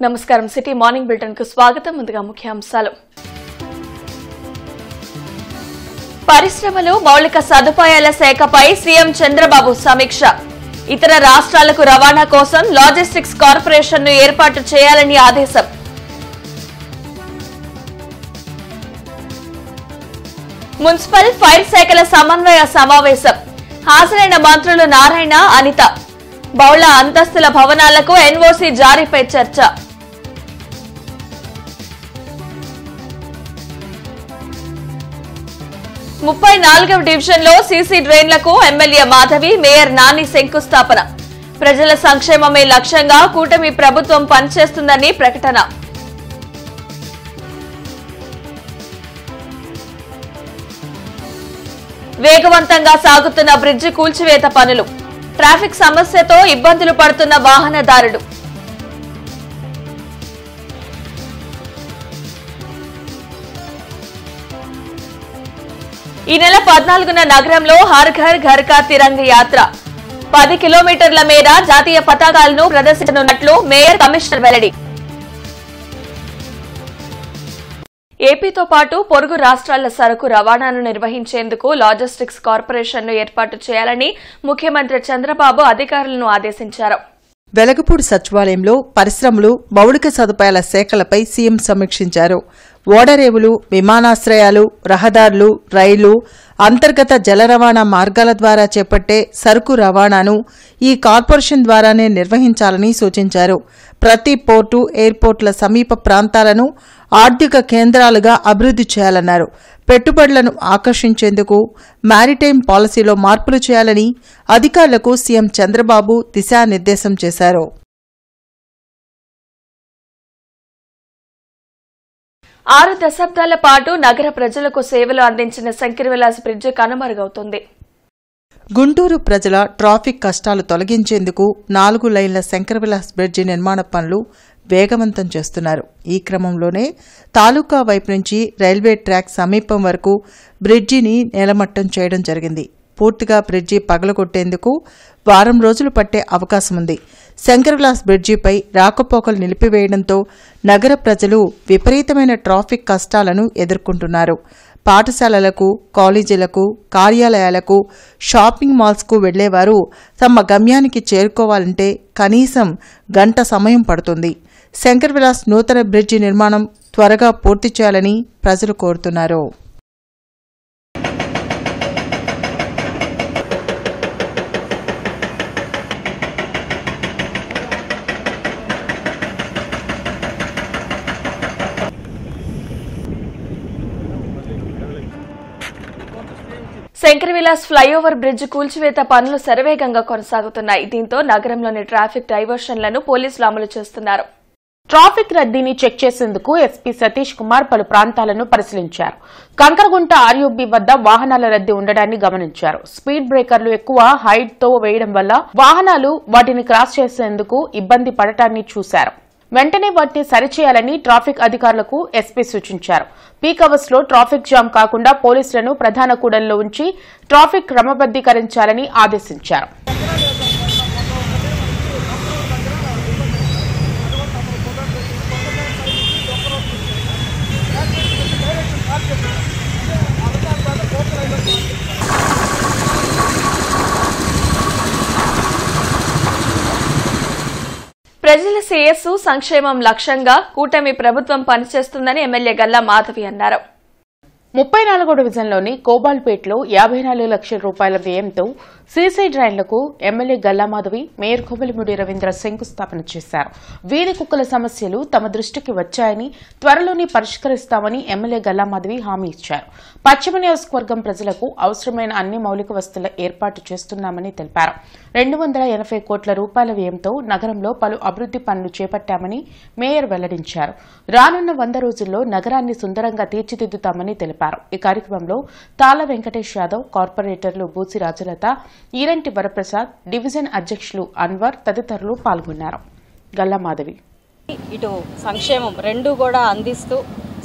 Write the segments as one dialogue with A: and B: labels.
A: నమస్కారం city morning bulletin కు స్వాగతం. ముందుగా ముఖ్యాంశాలు. పరిశ్రమలు మౌలిక సదుపాయాల శాఖపై సీఎం చంద్రబాబు సమీక్ష. ఇతర రాష్ట్రాలకు రవాణా కోసం లాజిస్టిక్స్ కార్పొరేషన్ ను ఏర్పాటు చేయాలని ఆదేశం. మున్సిపల్ ఫైర్ శాఖల సమన్వయ సమావేశం. హాజరైన మంత్రులు నారాయణ, అనిత. బహుళ అంతస్తుల భవనాలకు ఎన్ఓసీ జారీపై చర్చ. ముప్పై 34వ డివిజన్లో సీసీ డ్రైన్లకు ఎమ్మెల్యే మాధవి, మేయర్ నాని శంకుస్థాపన. ప్రజల సంక్షేమమే లక్ష్యంగా కూటమి ప్రభుత్వం పనిచేస్తుందని ప్రకటన. వేగవంతంగా సాగుతున్న బ్రిడ్జి కూల్చివేత పనులు. ట్రాఫిక్ సమస్యతో ఇబ్బందులు పడుతున్న వాహనదారులు. ఈ నెల 14న నగరంలో హర్ ఘర్ ఘర్ కా తిరంగ యాత్ర. 10 కిలోమీటర్ల మేర జాతీయ పతాకాలను ప్రదర్శించనున్నట్లు మేయర్, కమిషనర్ వెల్లడి. ఏపీతో పాటు పొరుగు రాష్ట్రాల సరకు రవాణాను నిర్వహించేందుకు లాజిస్టిక్స్ కార్పొరేషన్ ను ఏర్పాటు చేయాలని ముఖ్యమంత్రి చంద్రబాబు అధికారులను ఆదేశించారు.
B: వెలగపూడి సచివాలయంలో పరిశ్రమలు, మౌలిక సదుపాయాల శాఖలపై సీఎం సమీక్షించారు. ఓడరేవులు, విమానాశ్రయాలు, రహదారులు, రైలు, అంతర్గత జల రవాణా మార్గాల ద్వారా చేపట్టే సరుకు రవాణాను ఈ కార్పొరేషన్ ద్వారానే నిర్వహించాలని సూచించారు. ప్రతి పోర్టు, ఎయిర్పోర్టుల సమీప ప్రాంతాలను ఆర్థిక కేంద్రాలుగా అభివృద్ధి చేయాలన్నారు. పెట్టుబడులను ఆకర్షించేందుకు మారిటైమ్ పాలసీలో మార్పులు చేయాలని అధికారులకు సీఎం చంద్రబాబు దిశానిర్దేశం చేశారు.
A: 6 దశాబ్దాల పాటు నగర ప్రజలకు సేవలు అందించిన శంకరవిలాస్ బ్రిడ్జి కనుమరుగవుతుంది.
B: గుంటూరు ప్రజల ట్రాఫిక్ కష్టాలు తొలగించేందుకు 4 లైన్ల శంకరవిలాస్ బ్రిడ్జి నిర్మాణ పనులు వేగవంతం చేస్తున్నారు. ఈ క్రమంలోనే తాలూకా వైపు నుంచి రైల్వే ట్రాక్ సమీపం వరకు బ్రిడ్జిని నేలమట్టం చేయడం జరిగింది. పూర్తిగా బ్రిడ్జి పగలగొట్టేందుకు వారం రోజులు పట్టే అవకాశముంది. శంకరవిలాస్ బ్రిడ్జిపై రాకపోకలు నిలిపివేయడంతో నగర ప్రజలు విపరీతమైన ట్రాఫిక్ కష్టాలను ఎదుర్కొంటున్నారు. పాఠశాలలకు, కాలేజీలకు, కార్యాలయాలకు, షాపింగ్ మాల్స్కు వెళ్లేవారు తమ గమ్యానికి చేరుకోవాలంటే కనీసం గంట సమయం పడుతుంది. శంకరవిలాస్ నూతన బ్రిడ్జి నిర్మాణం త్వరగా పూర్తి చేయాలని ప్రజలు కోరుతున్నారు.
A: శంకరవిలాస్ ఫ్లైఓవర్ బ్రిడ్జ్ కూల్చివేత పనులు శరవేగంగా కొనసాగుతున్నాయి. దీంతో నగరంలోని ట్రాఫిక్ డైవర్షన్లను పోలీసులు అమలు చేస్తున్నారు.
C: ట్రాఫిక్ రద్దీని చెక్ చేసేందుకు ఎస్పీ సతీష్ కుమార్ పలు ప్రాంతాలను పరిశీలించారు. కంకరగుంట ఆర్యూబీ వద్ద వాహనాల రద్దీ ఉండడాన్ని గమనించారు. స్పీడ్ బ్రేకర్లు ఎక్కువ హైట్ తో వేయడం వల్ల వాహనాలు వాటిని క్రాస్ చేసేందుకు ఇబ్బంది పడటాన్ని చూశారు. వెంటనే వాటిని సరిచేయాలని ట్రాఫిక్ అధికారులకు ఎస్పీ సూచించారు. పీక్ అవర్స్ లో ట్రాఫిక్ జామ్ కాకుండా పోలీసులను ప్రధాన కూడల్లో ఉంచి ట్రాఫిక్ క్రమబద్దీకరించాలని ఆదేశించారు.
A: ప్రజల శ్రేయస్సు, సంక్షేమం లక్ష్యంగా కూటమి ప్రభుత్వం పనిచేస్తుందని ఎమ్మెల్యే గల్లా మాధవి అన్నారు.
C: 34వ డివిజన్లోని కోబాల్పేటలో 54 లక్షల రూపాయల వ్యయంతో సీసీ డ్రైన్లకు ఎమ్మెల్యే గల్లామాధవి, మేయర్ కొబలిమూడి రవీంద్ర శంకుస్థాపన చేశారు. వీధి కుక్కల సమస్యలు తమ దృష్టికి వచ్చాయని, త్వరలోనే పరిష్కరిస్తామని ఎమ్మెల్యే గల్లామాధవి హామీ ఇచ్చారు. పశ్చిమ నియోజకవర్గం ప్రజలకు అవసరమైన అన్ని మౌలిక వసతుల ఏర్పాటు చేస్తున్నామని తెలిపారు. 280 కోట్ల రూపాయల వ్యయంతో నగరంలో పలు అభివృద్ది పనులు చేపట్టామని మేయర్ వెల్లడించారు. రానున్న 100 రోజుల్లో నగరాన్ని సుందరంగా తీర్చిదిద్దుతామని తెలిపారు. ఈ కార్యక్రమంలో తాళ వెంకటేష్ యాదవ్, కార్పొరేటర్లు బూసి రాజలత, ఈరంటి వరప్రసాద్, డివిజన్ అధ్యక్షులు అన్వర్ తదితరులు పాల్గొన్నారు. గల్లామాధవి
D: ఇటు సంక్షేమం రెండు కూడా అందిస్తూ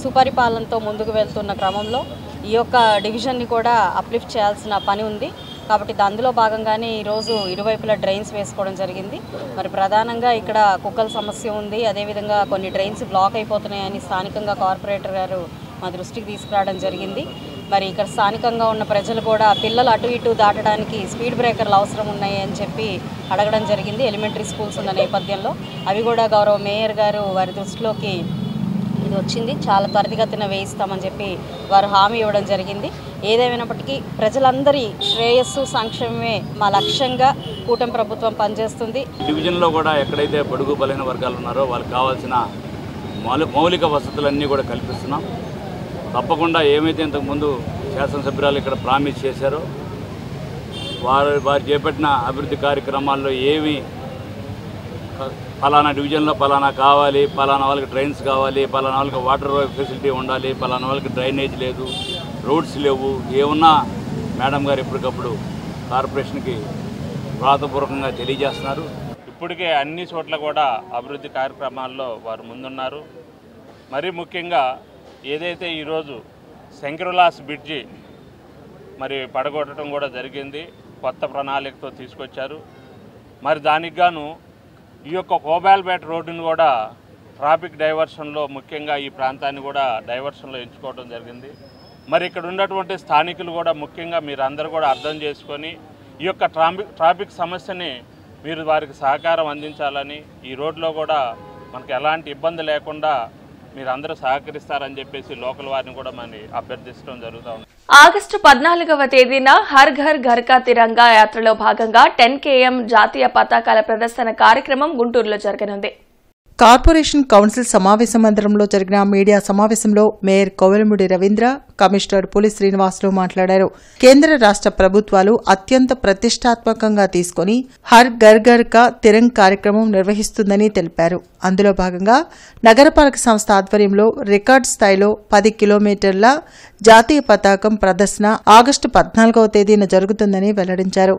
D: సుపరిపాలనతో ముందుకు వెళ్తున్న క్రమంలో ఈ యొక్క డివిజన్ని కూడా అప్లిఫ్ట్ చేయాల్సిన పని ఉంది. కాబట్టి అందులో భాగంగానే ఈరోజు ఇరువైపులా డ్రైన్స్ వేసుకోవడం జరిగింది. మరి ప్రధానంగా ఇక్కడ కుక్కల సమస్య ఉంది, అదేవిధంగా కొన్ని డ్రైన్స్ బ్లాక్ అయిపోతున్నాయని స్థానికంగా కార్పొరేటర్ గారు మా దృష్టికి తీసుకురావడం జరిగింది. మరి ఇక్కడ స్థానికంగా ఉన్న ప్రజలు కూడా పిల్లలు అటు ఇటు దాటడానికి స్పీడ్ బ్రేకర్లు అవసరం ఉన్నాయి అని చెప్పి అడగడం జరిగింది. ఎలిమెంటరీ స్కూల్స్ ఉన్న నేపథ్యంలో అవి కూడా గౌరవ మేయర్ గారు వారి దృష్టిలోకి ఇది వచ్చింది, చాలా త్వరితగతిన వేయిస్తామని చెప్పి వారు హామీ ఇవ్వడం జరిగింది. ఏదేమైనప్పటికీ ప్రజలందరి శ్రేయస్సు సంక్షేమమే మా లక్ష్యంగా కూటమి ప్రభుత్వం పనిచేస్తుంది.
E: డివిజన్లో కూడా ఎక్కడైతే బడుగు బలైన వర్గాలు ఉన్నారో వాళ్ళకి కావాల్సిన మౌలిక వసతులన్నీ కూడా కల్పిస్తున్నాం. తప్పకుండా ఏమైతే ఇంతకుముందు శాసనసభ్యురాలు ఇక్కడ ప్రామిస్ చేశారో వారు చేపట్టిన అభివృద్ధి కార్యక్రమాల్లో ఏమి పలానా డివిజన్లో పలానా కావాలి, పలానా వాళ్ళకి ట్రైన్స్ కావాలి, పలానా వాళ్ళకి వాటర్ ఫెసిలిటీ ఉండాలి, పలానా వాళ్ళకి డ్రైనేజ్ లేదు, రోడ్స్ లేవు, ఏమున్నా మేడం గారు ఎప్పటికప్పుడు కార్పొరేషన్కి వ్రాతపూర్వకంగా తెలియజేస్తున్నారు.
F: ఇప్పటికే అన్ని చోట్ల కూడా అభివృద్ధి కార్యక్రమాల్లో వారు ముందున్నారు. మరీ ముఖ్యంగా ఏదైతే ఈరోజు శంకరవిలాస్ బ్రిడ్జి మరి పడగొట్టడం కూడా జరిగింది, కొత్త ప్రణాళికతో తీసుకొచ్చారు. మరి దానికి గాను ఈ యొక్క కోబాల్పేట రోడ్డును కూడా ట్రాఫిక్ డైవర్షన్లో ముఖ్యంగా ఈ ప్రాంతాన్ని కూడా డైవర్షన్లో ఎంచుకోవడం జరిగింది. మరి ఇక్కడ ఉన్నటువంటి స్థానికులు కూడా ముఖ్యంగా మీరు అందరూ కూడా అర్థం చేసుకొని ఈ యొక్క ట్రాఫిక్ సమస్యని మీరు వారికి సహకారం అందించాలని, ఈ రోడ్లో కూడా మనకు ఎలాంటి ఇబ్బంది లేకుండా మీరందరూ సహకరిస్తారని చెప్పేసి లోకల్ వారిని కూడా మనం అభ్యర్థించడం జరుగుతూ ఉంది.
A: ఆగస్టు 14వ తేదీన హర్ ఘర్ ఘర్ కా తిరంగా యాత్రలో భాగంగా 10 km జాతీయ పతాకాల ప్రదర్శన కార్యక్రమం గుంటూరులో జరగనుంది.
B: కార్పొరేషన్ కౌన్సిల్ సమావేశ మందిరంలో జరిగిన మీడియా సమావేశంలో మేయర్ కోవెలముడి రవీంద్ర, కమిషనర్ పులి శ్రీనివాసులు మాట్లాడారు. కేంద్ర రాష్ట్ర ప్రభుత్వాలు అత్యంత ప్రతిష్టాత్మకంగా తీసుకుని హర్ ఘర్ ఘర్ కా తిరంగ్ కార్యక్రమం నిర్వహిస్తుందని తెలిపారు. అందులో భాగంగా నగరపాలక సంస్థ ఆధ్వర్యంలో రికార్డు స్థాయిలో 10 కిలోమీటర్ల జాతీయ పతాకం ప్రదర్శన ఆగస్టు 14వ తేదీన జరుగుతుందని వెల్లడించారు.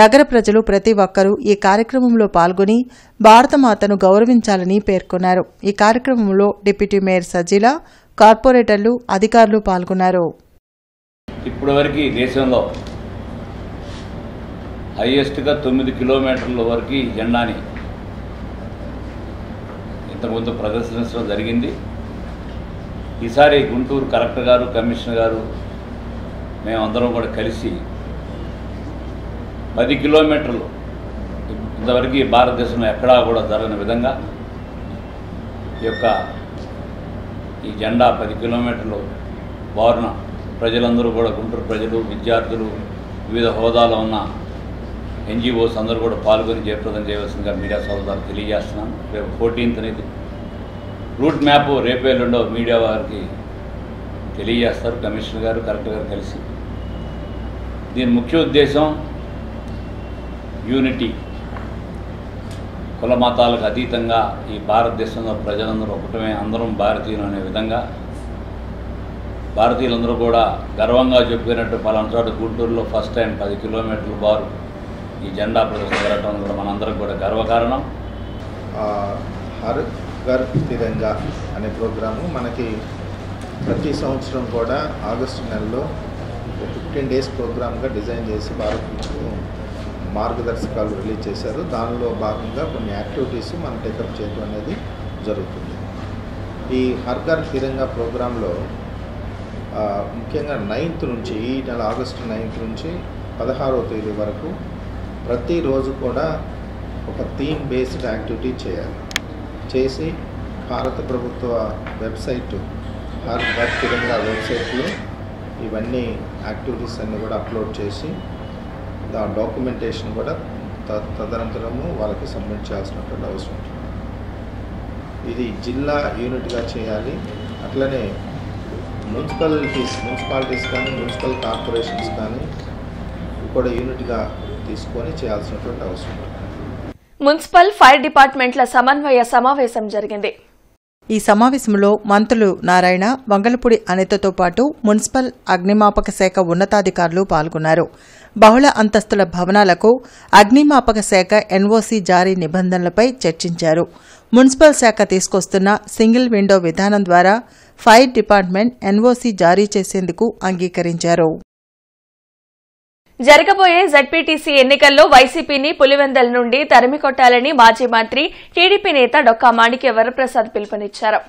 B: నగర ప్రజలు ప్రతి ఒక్కరూ ఈ కార్యక్రమంలో పాల్గొని భారతమాతను గౌరవించాలని పేర్కొన్నారు. ఈ కార్యక్రమంలో డిప్యూటీ మేయర్ సజీలా, కార్పొరేటర్లు, అధికారులు పాల్గొన్నారు.
E: ఇప్పటివరకు దేశంలో హైయెస్ట్గా 9 కిలోమీటర్ల వరకు ఈ జెండాని ఇంతకుముందు ప్రదర్శించడం జరిగింది. ఈసారి గుంటూరు కలెక్టర్ గారు, కమిషనర్ గారు మేమందరం కూడా కలిసి 10 కిలోమీటర్లు ఇంతవరకు భారతదేశంలో ఎక్కడా కూడా జరగని విధంగా ఈ జెండా 10 కిలోమీటర్లు బారున ప్రజలందరూ కూడా, గుంటూరు ప్రజలు, విద్యార్థులు, వివిధ హోదాలో ఉన్న NGOs అందరూ కూడా పాల్గొని జయప్రదం చేయవలసిందిగా మీడియా సోదరులకు తెలియజేస్తున్నాను. రేపు 14th అనేది రూట్ మ్యాప్ రేపేళ్ళుండో మీడియా వారికి తెలియజేస్తారు కమిషనర్ గారు, కలెక్టర్ గారు కలిసి. దీని ముఖ్య ఉద్దేశం యూనిటీ, కుల మతాలకు అతీతంగా ఈ భారతదేశంలో ప్రజలందరూ ఒకటమే, అందరం భారతీయులు అనే విధంగా భారతీయులందరూ కూడా గర్వంగా చెప్పుకున్నట్టు పలానా చోట గుంటూరులో ఫస్ట్ టైం 10 కిలోమీటర్ల బారు ఈ జెండా ప్రదర్శన జరగడం కూడా మనందరికి కూడా గర్వకారణం.
G: హర్ ఘర్ తిరంగా అనే ప్రోగ్రాము మనకి ప్రతి సంవత్సరం కూడా ఆగస్టు నెలలో 15 days ప్రోగ్రామ్గా డిజైన్ చేసి భారత్ మార్గదర్శకాలు రిలీజ్ చేశారు. దానిలో భాగంగా కొన్ని యాక్టివిటీస్ మనం టేకప్ చేయడం అనేది జరుగుతుంది. ఈ హర్ ఘర్ తిరంగా ప్రోగ్రాంలో ముఖ్యంగా 9th నుంచి, ఈ నెల ఆగస్టు 9th నుంచి 16వ తేదీ వరకు ప్రతిరోజు కూడా ఒక థీమ్ బేస్డ్ యాక్టివిటీ చేసి భారత ప్రభుత్వ వెబ్సైట్ హర్ ఘర్ తిరంగా వెబ్సైట్లో ఇవన్నీ యాక్టివిటీస్ అన్నీ కూడా అప్లోడ్ చేసి దాని డాక్యుమెంటేషన్ కూడా తదనంతరము వాళ్ళకి సబ్మిట్ చేయాల్సినటువంటి అవసరం ఉంటుంది. ఇది జిల్లా యూనిట్గా చేయాలి. అట్లనే మున్సిపాలిటీస్ కానీ మున్సిపల్ కార్పొరేషన్స్ కానీ కూడా యూనిట్గా తీసుకొని చేయాల్సినటువంటి అవసరం ఉంటుంది.
A: మున్సిపల్, ఫైర్ డిపార్ట్మెంట్ల సమన్వయ సమావేశం జరిగింది.
B: ఈ సమావేశంలో మంత్రులు నారాయణ, వంగలపూడి అనితతో పాటు మున్సిపల్, అగ్నిమాపక శాఖ ఉన్నతాధికారులు పాల్గొన్నారు. బహుళ అంతస్తుల భవనాలకు అగ్నిమాపక శాఖ NOC జారీ నిబంధనలపై చర్చించారు. మున్సిపల్ శాఖ తీసుకొస్తున్న సింగిల్ విండో విధానం ద్వారా ఫైర్ డిపార్ట్మెంట్ NOC జారీ చేసేందుకు అంగీకరించారు.
A: జరగబోయే జెడ్పీటీసీ ఎన్నికల్లో వైసీపీని పులివెందల నుండి తరిమికొట్టాలని మాజీ మంత్రి టీడీపీ నేత డొక్కా మాణిక్య వరప్రసాద్ పిలుపునిచ్చారు.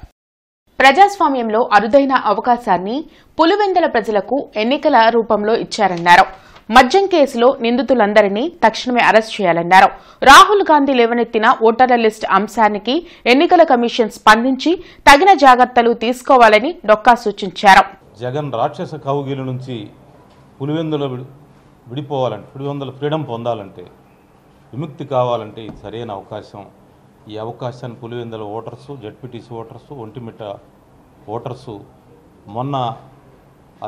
C: ప్రజాస్వామ్యంలో అరుదైన అవకాశాన్ని పులివెందల ప్రజలకు ఎన్నికల రూపంలో ఇచ్చారన్నారు. మద్యం కేసులో నిందితులందరినీ తక్షణమే అరెస్ట్ చేయాలన్నారు. రాహుల్ గాంధీ లేవనెత్తిన ఓటర్ల లిస్టు అంశానికి ఎన్నికల కమిషన్ స్పందించి తగిన జాగ్రత్తలు తీసుకోవాలని డొక్కా సూచించారు.
H: జగన్ రాక్షస కౌగిలి నుంచి పులివెందుల విడిపోవాలంటే, పులివెందుల ఫ్రీడమ్ పొందాలంటే, విముక్తి కావాలంటే ఇది సరైన అవకాశం. ఈ అవకాశాన్ని Pulivendula voters, ZPTC voters, Ontimitta voters మొన్న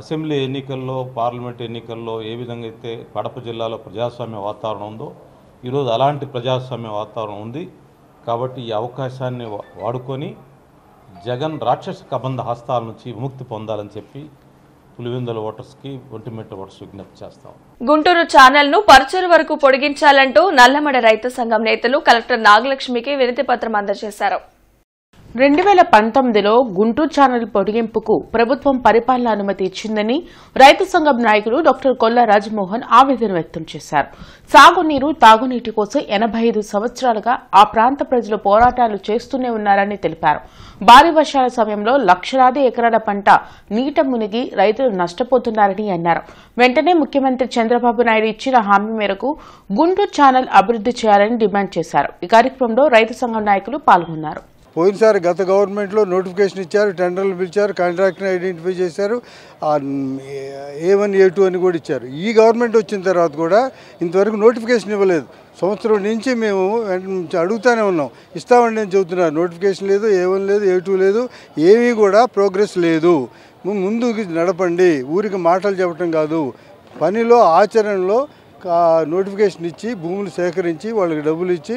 H: అసెంబ్లీ ఎన్నికల్లో, పార్లమెంట్ ఎన్నికల్లో ఏ విధంగా అయితే కడప జిల్లాలో ప్రజాస్వామ్య వాతావరణం ఉందో ఈరోజు అలాంటి ప్రజాస్వామ్య వాతావరణం ఉంది. కాబట్టి ఈ అవకాశాన్ని వాడుకొని జగన్ రాక్షస కబంధ హస్తాల నుంచి విముక్తి పొందాలని చెప్పి పులివెందుల ఓటర్స్కి, ఒంటిమిట్ట ఓటర్స్ విజ్ఞప్తి చేస్తాం.
A: గుంటూరు ఛానల్ ను పరుచూరు వరకు పొడిగించాలంటూ నల్లమడ రైతు సంఘం నేతలు కలెక్టర్ నాగలక్ష్మికి వినతి పత్రం అందజేశారు.
C: 2019లో గుంటూరు ఛానల్ పొడిగింపుకు ప్రభుత్వం పరిపాలన అనుమతి ఇచ్చిందని రైతు సంఘం నాయకులు డాక్టర్ కొల్లా రాజమోహన్ ఆవేదన వ్యక్తం చేశారు. సాగునీరు, తాగునీటి కోసం 85 సంవత్సరాలుగా ఆ ప్రాంత ప్రజలు పోరాటాలు చేస్తూనే ఉన్నారని తెలిపారు. భారీ వర్షాల సమయంలో లక్షలాది ఎకరాల పంట నీట మునిగి రైతులు నష్టపోతున్నారని అన్నారు. వెంటనే ముఖ్యమంత్రి చంద్రబాబు నాయుడు ఇచ్చిన హామీ మేరకు గుంటూరు ఛానల్ అభివృద్ది చేయాలని డిమాండ్ చేశారు. ఈ కార్యక్రమంలో రైతు సంఘం నాయకులు పాల్గొన్నారు.
I: పోయినసారి గత గవర్నమెంట్లో నోటిఫికేషన్ ఇచ్చారు, టెండర్లు పిలిచారు, కాంట్రాక్ట్ని ఐడెంటిఫై చేశారు, A1, A2 అని కూడా ఇచ్చారు. ఈ గవర్నమెంట్ వచ్చిన తర్వాత కూడా ఇంతవరకు నోటిఫికేషన్ ఇవ్వలేదు. సంవత్సరం నుంచి మేము అడుగుతూనే ఉన్నాం, ఇస్తామండి అని చెబుతున్నారు. నోటిఫికేషన్ లేదు, A1 లేదు, A2 లేదు, ఏమీ కూడా ప్రోగ్రెస్ లేదు. ముందుకు నడపండి, ఊరికి మాటలు చెప్పడం కాదు, పనిలో ఆచరణలో నోటిఫికేషన్ ఇచ్చి భూములు సేకరించి వాళ్ళకి డబ్బులు ఇచ్చి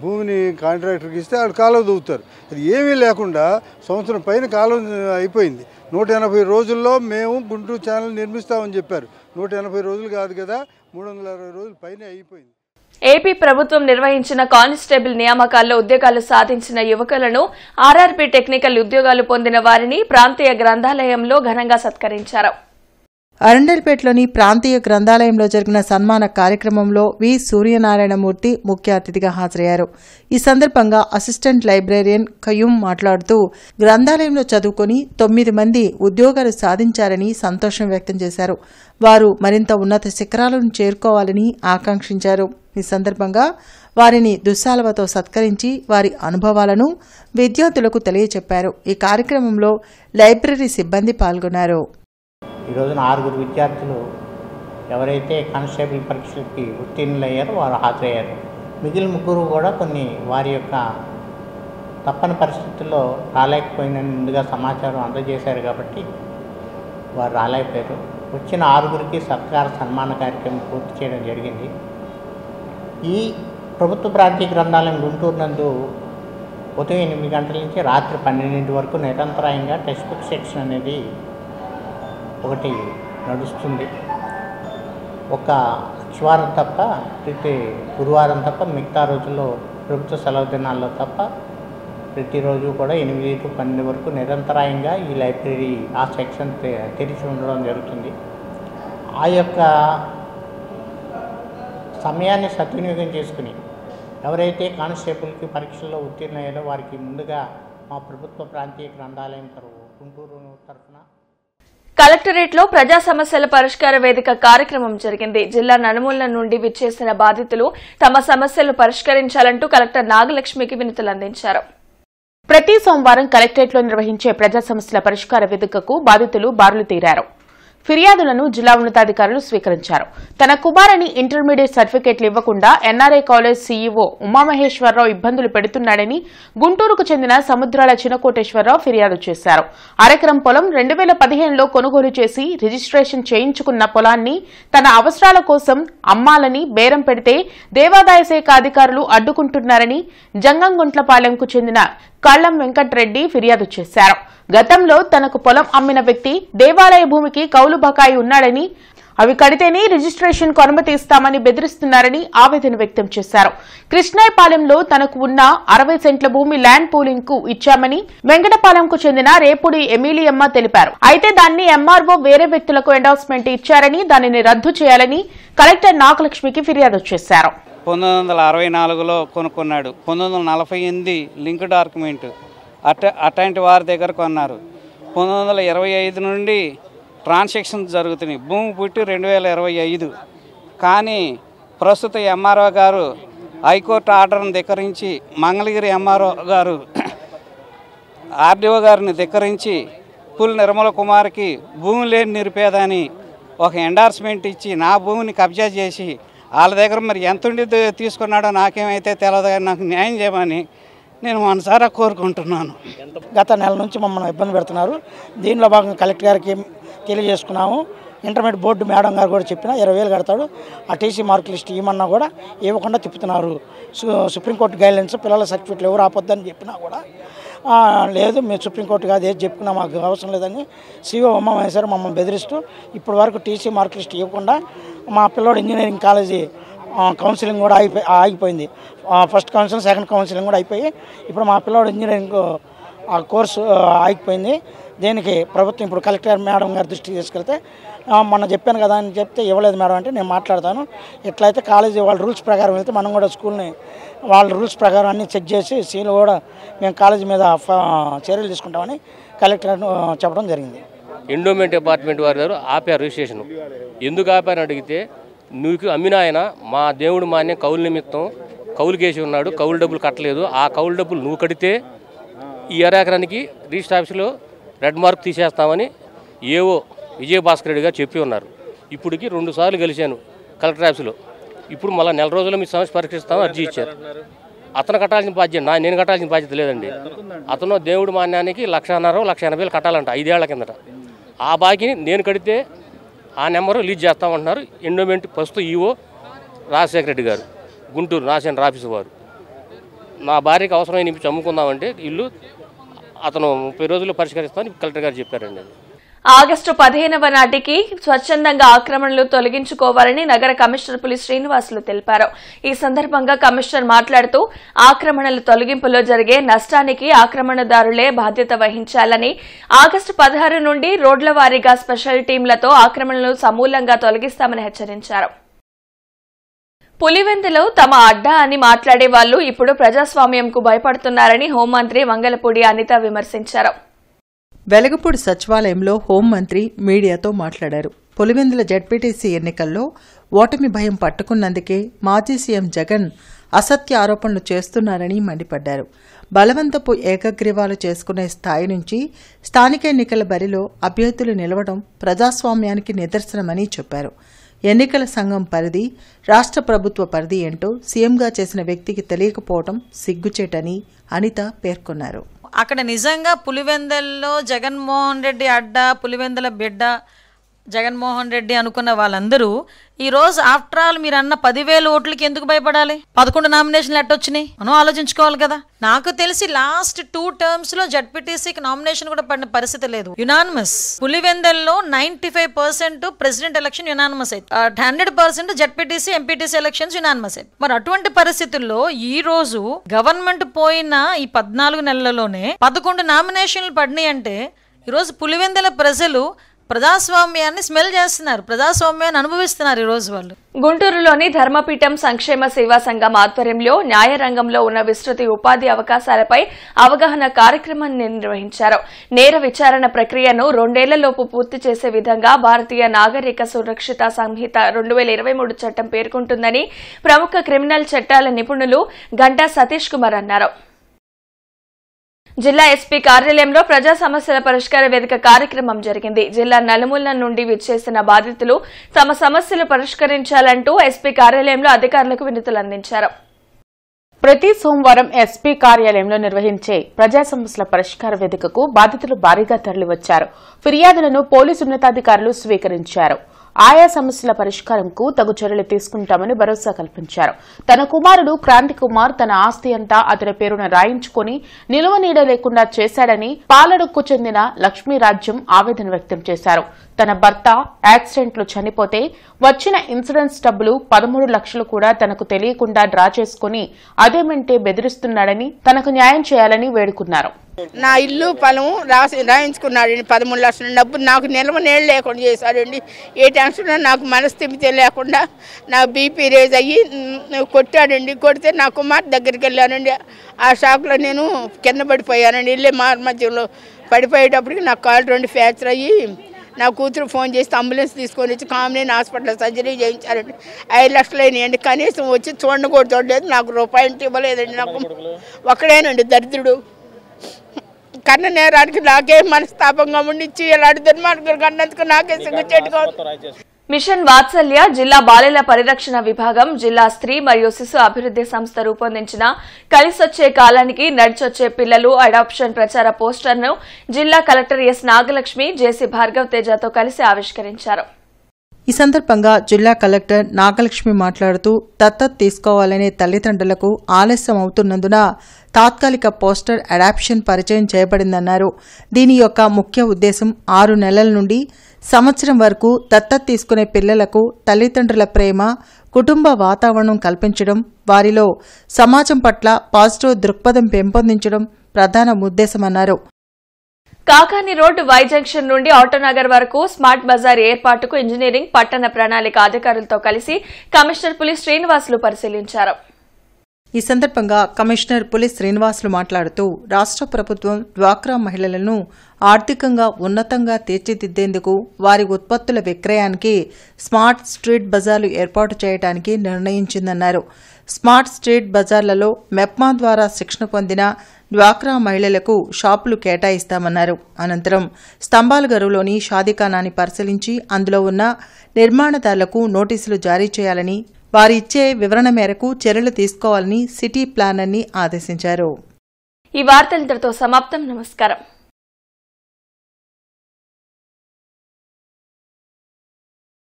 I: భూమిని కాంట్రాక్టర్కి ఇస్తే వాళ్ళు కాలువ దవ్వుతారు. అది ఏమీ లేకుండా సంవత్సరం పైన కాలువ అయిపోయింది. 180 రోజుల్లో మేము గుంటూరు ఛానల్ నిర్మిస్తామని చెప్పారు. 180 రోజులు కాదు కదా, 360 రోజుల పైన అయిపోయింది.
A: ఏపీ ప్రభుత్వం నిర్వహించిన కానిస్టేబుల్ నియామకాల్లో ఉద్యోగాలు సాధించిన యువకులను ఆర్ఆర్బీ టెక్నికల్ ఉద్యోగాలు పొందిన వారిని ప్రాంతీయ గ్రంథాలయంలో ఘనంగా సత్కరించారు.
B: అరండల్పేటలోని ప్రాంతీయ గ్రంథాలయంలో జరిగిన సన్మాన కార్యక్రమంలో వి సూర్యనారాయణమూర్తి ముఖ్య అతిథిగా హాజరయ్యారు. ఈ సందర్భంగా అసిస్టెంట్ లైబ్రేరియన్ కయూం మాట్లాడుతూ గ్రంథాలయంలో చదువుకుని 9 మంది ఉద్యోగాలు సాధించారని సంతోషం వ్యక్తం చేశారు. వారు మరింత ఉన్నత శిఖరాలను చేరుకోవాలని ఆకాంక్షించారు. ఈ సందర్భంగా వారిని దుస్సాలవతో సత్కరించి వారి అనుభవాలను విద్యార్థులకు తెలియచెప్పారు. ఈ కార్యక్రమంలో లైబ్రరీ సిబ్బంది పాల్గొన్నారు.
J: ఈ రోజున 6 విద్యార్థులు ఎవరైతే కానిస్టేబుల్ పరీక్షలకి ఉత్తీర్ణులయ్యారో వారు హాజరయ్యారు. మిగిలిన 3 కూడా కొన్ని వారి యొక్క తప్పని పరిస్థితుల్లో రాలేకపోయిందని ముందుగా సమాచారం అందజేశారు కాబట్టి వారు రాలేకపోయారు. వచ్చిన 6 సత్కార సన్మాన కార్యక్రమం పూర్తి చేయడం జరిగింది. ఈ ప్రభుత్వ ప్రాంతీయ గ్రంథాలయం గుంటూరు నందు ఉదయం 8 గంటల నుంచి రాత్రి 12 వరకు నిరంతరాయంగా టెక్స్ట్ బుక్ సెక్షన్ అనేది ఒకటి నడుస్తుంది. ఒక శనివారం తప్ప, ప్రతి గురువారం తప్ప, మిగతా రోజుల్లో ప్రభుత్వ సెలవు దినాల్లో తప్ప ప్రతిరోజు కూడా 8 to 12 వరకు నిరంతరాయంగా ఈ లైబ్రరీ ఆ సెక్షన్ తెరిచి ఉండడం జరుగుతుంది. ఆ యొక్క సమయాన్ని సద్వినియోగం చేసుకుని ఎవరైతే కానిస్టేబుల్కి పరీక్షల్లో ఉత్తీర్ణయ్యారో వారికి ముందుగా మా ప్రభుత్వ ప్రాంతీయ గ్రంథాలయం గుంటూరు తరఫున
A: కలెక్టరేట్లో ప్రజా సమస్యల పరిష్కార వేదిక కార్యక్రమం జరిగింది. జిల్లా నలుమూలల నుండి విచ్చేసిన బాధితులు తమ సమస్యలు పరిష్కరించాలంటూ కలెక్టర్ నాగలక్ష్మికి వినతులు అందించారు.
C: ప్రతి సోమవారం కలెక్టరేట్లో నిర్వహించే ప్రజా సమస్యల పరిష్కార వేదికకు బాధితులు బారులు తీరారు. ఫిర్యాదులను జిల్లా ఉన్నతాధికారులు స్వీకరించారు. తన కుమారుని ఇంటర్మీడియట్ సర్టిఫికెట్లు ఇవ్వకుండా ఎన్ఆర్ఐ కాలేజ్ సీఈఓ ఉమామహేశ్వరరావు ఇబ్బందులు పెడుతున్నాడని గుంటూరుకు చెందిన సముద్రాల చినకోటేశ్వరరావు ఫిర్యాదు చేశారు. అరెకరం పొలం 2015లో కొనుగోలు చేసి రిజిస్ట్రేషన్ చేయించుకున్న పొలాన్ని తన అవసరాల కోసం అమ్మాలని బేరం పెడితే దేవాదాయ శాఖ అధికారులు అడ్డుకుంటున్నారని జంగంగుంట్లపాలెంకు చెందిన కళ్లం వెంకట్రెడ్డి ఫిర్యాదు చేశారు. గతంలో తనకు పొలం అమ్మిన వ్యక్తి దేవాలయ భూమికి కౌలు బకాయి ఉన్నాడని అవి కడితేనే రిజిస్ట్రేషన్కు అనుమతి ఇస్తామని బెదిరిస్తున్నారని ఆవేదన వ్యక్తం చేశారు. కృష్ణాయపాలెంలో తనకు ఉన్న 60 సెంట్ల భూమి ల్యాండ్ పూలింగ్ కు ఇచ్చామని వెంకటపాలెంకు చెందిన రేపుడి ఎమిలియమ్మ తెలిపారు. అయితే దాన్ని ఎంఆర్ఓ వేరే వ్యక్తులకు ఎండార్స్మెంట్ ఇచ్చారని దానిని రద్దు చేయాలని కలెక్టర్ నాగలక్ష్మికి ఫిర్యాదు చేశారు.
K: 1964లో కొనుక్కున్నాడు, 1948 లింక్ డాక్యుమెంట్ అట్లాంటి వారి దగ్గర కొన్నారు. 1925 నుండి ట్రాన్సాక్షన్స్ జరుగుతున్నాయి. భూమి పుట్టి 2025. కానీ ప్రస్తుత ఎంఆర్ఓ గారు హైకోర్టు ఆర్డర్ను ధిక్కరించి, మంగళగిరి ఎంఆర్ఓ గారు ఆర్డీఓ గారిని ధిక్కరించి పుల్ నిర్మల కుమార్కి భూమి లేని నిరుపేద అని ఒక ఎండార్స్మెంట్ ఇచ్చి నా భూమిని కబ్జా చేసి వాళ్ళ దగ్గర మరి ఎంత ఉండి తీసుకున్నాడో నాకేమైతే తెలియదు, కానీ నాకు న్యాయం చేయమని నేను మనసారా కోరుకుంటున్నాను.
L: గత నెల నుంచి మమ్మల్ని ఇబ్బంది పెడుతున్నారు. దీనిలో భాగంగా కలెక్టర్ గారికి తెలియజేసుకున్నాము. ఇంటర్మీడియట్ బోర్డు మేడం గారు కూడా చెప్పినా 20,000 కడతాడు, ఆ టీసీ మార్క్ లిస్ట్ ఇవ్వమన్నా కూడా ఇవ్వకుండా తిప్పుతున్నారు. సుప్రీంకోర్టు గైడ్లైన్స్ పిల్లల సర్టిఫికెట్లు ఎవరు ఆపొద్దని చెప్పినా కూడా లేదు మేము సుప్రీంకోర్టు కాదు ఏది చెప్పినా మాకు అవసరం లేదని సిఓ ఉమామహేశ్వర్ మమ్మల్ని బెదిరిస్తూ ఇప్పటి వరకు టీసీ మార్క్ లిస్ట్ ఇవ్వకుండా మా పిల్లోడు ఇంజనీరింగ్ కాలేజీ కౌన్సిలింగ్ కూడా ఆగిపోయింది. ఫస్ట్ కౌన్సిలింగ్ సెకండ్ కౌన్సిలింగ్ కూడా అయిపోయి ఇప్పుడు మా పిల్లోడు ఇంజనీరింగ్ ఆ కోర్సు ఆగిపోయింది. దీనికి ప్రభుత్వం ఇప్పుడు కలెక్టర్ మేడం గారి దృష్టికి తీసుకెళ్తే మొన్న చెప్పాను కదా అని చెప్తే ఇవ్వలేదు మేడం అంటే నేను మాట్లాడతాను. ఎట్లయితే కాలేజీ వాళ్ళ రూల్స్ ప్రకారం వెళ్తే మనం కూడా స్కూల్ని వాళ్ళ రూల్స్ ప్రకారం అన్నీ చెక్ చేసి సీలు కూడా మేము కాలేజీ మీద చర్యలు తీసుకుంటామని కలెక్టర్ చెప్పడం జరిగింది.
M: ఎండోమెంట్ డిపార్ట్మెంట్ వారి దగ్గర ఆపారు రిజిస్ట్రేషన్. ఎందుకు ఆపారని అడిగితే నీకు అమ్మిన ఆయన మా దేవుడు మాన్యం కౌలు నిమిత్తం కౌలు కేసి ఉన్నాడు, కౌలు డబ్బులు కట్టలేదు, ఆ కౌలు డబ్బులు నువ్వు కడితే ఈ ఎకరానికి రిజిస్టర్ ఆఫీసులో రెడ్ మార్క్ తీసేస్తామని ఏవో విజయభాస్కర్ రెడ్డి గారు చెప్పి ఉన్నారు. ఇప్పటికి 2 సార్లు కలిశాను కలెక్టర్ ఆఫీసులో. ఇప్పుడు మళ్ళీ 4 రోజుల్లో మీ సమస్య పరిష్కరిస్తామని అర్జీ ఇచ్చారు. అతను కట్టాల్సిన బాధ్యత నేను కట్టాల్సిన బాధ్యత లేదండి. అతను దేవుడు మాన్యానికి 1,50,000 1,80,000 కట్టాలంట 5 ఏళ్ల కిందట. ఆ బాకీని నేను కడితే ఆ నెంబరు రిలీజ్ చేస్తామంటున్నారు. ఎండోమెంట్ ప్రస్తుతం ఈవో రాజశేఖర రెడ్డి గారు, గుంటూరు నాశన ఆఫీసు వారు. నా భార్యకి అవసరమైన అమ్ముకుందామంటే ఇల్లు అతను 30 రోజుల్లో పరిష్కరిస్తామని కలెక్టర్ గారు చెప్పారండి.
A: ఆగస్టు 15వ నాటికి స్వచ్ఛందంగా ఆక్రమణలు తొలగించుకోవాలని నగర కమిషనర్ పులి శ్రీనివాసులు తెలిపారు. ఈ సందర్భంగా కమిషనర్ మాట్లాడుతూ ఆక్రమణల తొలగింపులో జరిగే నష్టానికి ఆక్రమణదారులే బాధ్యత వహించాలని, ఆగస్టు 16 నుండి రోడ్ల వారీగా స్పెషల్ టీంలతో ఆక్రమణలు సమూలంగా తొలగిస్తామని హెచ్చరించారు. పులివెందులో తమ అడ్డా అని మాట్లాడే వాళ్లు ఇప్పుడు ప్రజాస్వామ్యంకు భయపడుతున్నారని హోంమంత్రి వంగలపూడి అనిత విమర్శించారు.
B: వెలగపూడి సచివాలయంలో హోంమంత్రి మీడియాతో మాట్లాడారు. పులివెందుల జడ్పీటీసీ ఎన్నికల్లో ఓటమి భయం పట్టుకున్నందుకే మాజీ సీఎం జగన్ అసత్య ఆరోపణలు చేస్తున్నారని మండిపడ్డారు. బలవంతపు ఏకగ్రీవాలు చేసుకునే స్థాయి నుంచి స్థానిక ఎన్నికల బరిలో అభ్యర్థులు నిలవడం ప్రజాస్వామ్యానికి నిదర్శనమని చెప్పారు. ఎన్నికల సంఘం పరిధి, రాష్ట్ర ప్రభుత్వ పరిధి ఏంటో సీఎంగా చేసిన వ్యక్తికి తెలియకపోవడం సిగ్గుచేటని అనిత పేర్కొన్నారు.
N: అక్కడ నిజంగా పులివెందల్లో జగన్మోహన్ రెడ్డి అడ్డా, పులివెందల బిడ్డ జగన్మోహన్ రెడ్డి అనుకున్న వాళ్ళందరూ ఈరోజు ఆఫ్టర్ ఆల్ మీరు అన్న 10,000 ఓట్లకి ఎందుకు భయపడాలి? 11 నామినేషన్లు ఎట్టొచ్చినాయి మనం ఆలోచించుకోవాలి కదా. నాకు తెలిసి లాస్ట్ 2 టర్మ్స్ లో జడ్పీటీసీకి నామినేషన్ కూడా పడిన పరిస్థితి లేదు. యునానిమస్ పులివెందల్లో 95% ప్రెసిడెంట్ ఎలక్షన్ యునానిమస్ అయితే 100% జడ్పీటీసీ ఎంపీటీసీ ఎలక్షన్స్ యునానిమస్ అయితే. మరి అటువంటి పరిస్థితుల్లో ఈ రోజు గవర్నమెంట్ పోయిన ఈ 14 నెలలలోనే 11 నామినేషన్లు పడినాయి అంటే ఈరోజు పులివెందల ప్రజలు ప్రజాస్వామ్యాన్ని స్మెల్ చేస్తున్నారు, ప్రజాస్వామ్యాన్ని అనుభవిస్తున్నారు ఈ రోజు వాళ్ళు.
A: గుంటూరులోని ధర్మపీఠం సంక్షేమ సేవా సంఘం ఆధ్వర్యంలో న్యాయ రంగంలో ఉన్న విస్తృతి ఉపాధి అవకాశాలపై అవగాహన కార్యక్రమాన్ని నిర్వహించారు. నేర విచారణ ప్రక్రియను 2 ఏళ్లలోపు పూర్తి చేసే విధంగా భారతీయ నాగరిక సురక్షిత సంహిత 2023 చట్టం పేర్కొంటుందని ప్రముఖ క్రిమినల్ చట్టాల నిపుణులు గంటా సతీష్ కుమార్ అన్నారు. జిల్లా ఎస్పీ కార్యాలయంలో ప్రజా సమస్యల పరిష్కార వేదిక కార్యక్రమం జరిగింది. జిల్లా నలుమూలల నుండి విచ్చేసిన బాధితులు తమ సమస్యలు పరిష్కరించాలంటూ ఎస్పీ కార్యాలయంలో అధికారులకు వినతులు అందించారు.
C: ప్రతి సోమవారం ఎస్పీ కార్యాలయంలో నిర్వహించే ప్రజా సమస్యల పరిష్కార వేదికకు బాధితులు భారీగా తరలివచ్చారు. ఫిర్యాదులను పోలీసు ఉన్నతాధికారులు స్వీకరించారు. ఆయా సమస్యల పరిష్కారంకు తగు చర్యలు తీసుకుంటామని భరోసా కల్పించారు. తన కుమారుడు క్రాంతి కుమార్ తన ఆస్తి అంతా అతని పేరున రాయించుకుని నిలువ నీడ లేకుండా చేశాడని పాలడుకు చెందిన లక్ష్మీరాజ్యం ఆవేదన వ్యక్తం చేశారు. తన భర్త యాక్సిడెంట్లో చనిపోతే వచ్చిన ఇన్సూరెన్స్ డబ్బులు 13 లక్షలు కూడా తనకు తెలియకుండా డ్రా చేసుకుని అదేమంటే బెదిరిస్తున్నాడని తనకు న్యాయం చేయాలని వేడుకున్నారు.
O: నా ఇల్లు పొలం రాయించుకున్నాడండి. 13 లక్షల డబ్బులు నాకు నిల్వ నీళ్ళు లేకుండా చేశాడండి. ఏ టెన్షన్ నాకు మనస్థిమితి లేకుండా నా బీపీ రేజ్ అయ్యి కొట్టాడండి. కొడితే నా కుమార్ దగ్గరికి వెళ్ళానండి. ఆ షాక్లో నేను కింద పడిపోయానండి. ఇల్లే మధ్యలో పడిపోయేటప్పటికి నా కాలు 2 ఫ్రాక్చర్ అయ్యి నా కూతురు ఫోన్ చేసి అంబులెన్స్ తీసుకొని వచ్చి కామినేని హాస్పిటల్ సర్జరీ చేయించారండి. 5 లక్షలు అయినాయండి. కనీసం వచ్చి చూడలేదు. నాకు రూపాయి ఇవ్వలేదండి. నాకు ఒక్కడేనండి దరిద్రుడు. కన్న నేరానికి నాకే మనస్తాపంగా ఉండిచ్చి ఇలాంటి దుర్మార్గులు కన్నందుకు నాకే సిగ్గుచేటుగా.
A: మిషన్ వాత్సల్య జిల్లా బాలల పరిరక్షణ విభాగం జిల్లా స్త్రీ మరియు శిశు అభివృద్ధి సంస్థ రూపొందించిన కలిసొచ్చే కాలానికి నడిచొచ్చే పిల్లలు అడాప్షన్ ప్రచార పోస్టర్ను జిల్లా కలెక్టర్ ఎస్ నాగలక్ష్మి జేసీ భార్గవ్ తేజతో కలిసి ఆవిష్కరించారు.
B: ఈ సందర్భంగా జిల్లా కలెక్టర్ నాగలక్ష్మి మాట్లాడుతూ దత్తత తీసుకోవాలనే తల్లిదండ్రులకు ఆలస్యం అవుతున్నందున తాత్కాలిక పోస్టర్ అడాప్షన్ పరిచయం చేయబడిందన్నారు. దీని యొక్క ముఖ్య ఉద్దేశం 6 నెలల నుండి సంవత్సరం వరకు దత్తత తీసుకునే పిల్లలకు తల్లిదండ్రుల ప్రేమ, కుటుంబ వాతావరణం కల్పించడం, వారిలో సమాజం పట్ల పాజిటివ్ దృక్పథం పెంపొందించడం ప్రధాన ఉద్దేశమన్నారు.
A: కాకాని రోడ్డు వై జంక్షన్ నుండి ఆటోనగర్ వరకు స్మార్ట్ బజార్ ఏర్పాటుకు ఇంజనీరింగ్ పట్టణ ప్రణాళిక అధికారులతో కలిసి కమిషనర్ పులి శ్రీనివాసులు పరిశీలించారు.
B: ఈ సందర్భంగా కమిషనర్ పులి శ్రీనివాసులు మాట్లాడుతూ రాష్ట్ర ప్రభుత్వం డ్వాక్రా మహిళలను ఆర్థికంగా ఉన్నతంగా తీర్చిదిద్దేందుకు వారి ఉత్పత్తుల విక్రయానికి స్మార్ట్ స్ట్రీట్ బజార్లు ఏర్పాటు చేయడానికి నిర్ణయించిందన్నారు. స్మార్ట్ స్ట్రీట్ బజార్లలో మెప్మా ద్వారా శిక్షణ పొందిన డ్వాక్రా మహిళలకు షాపులు కేటాయిస్తామన్నారు. అనంతరం స్తంభాలగరులోని షాదీఖానాన్ని పరిశీలించి అందులో ఉన్న నిర్మాణదారులకు నోటీసులు జారీ చేయాలని, వారిచ్చే వివరణ మేరకు చర్యలు తీసుకోవాలని సిటీ ప్లానర్ని ఆదేశించారు.
A: ఈ వార్తలు ఇంతటితో సమాప్తం. నమస్కారం.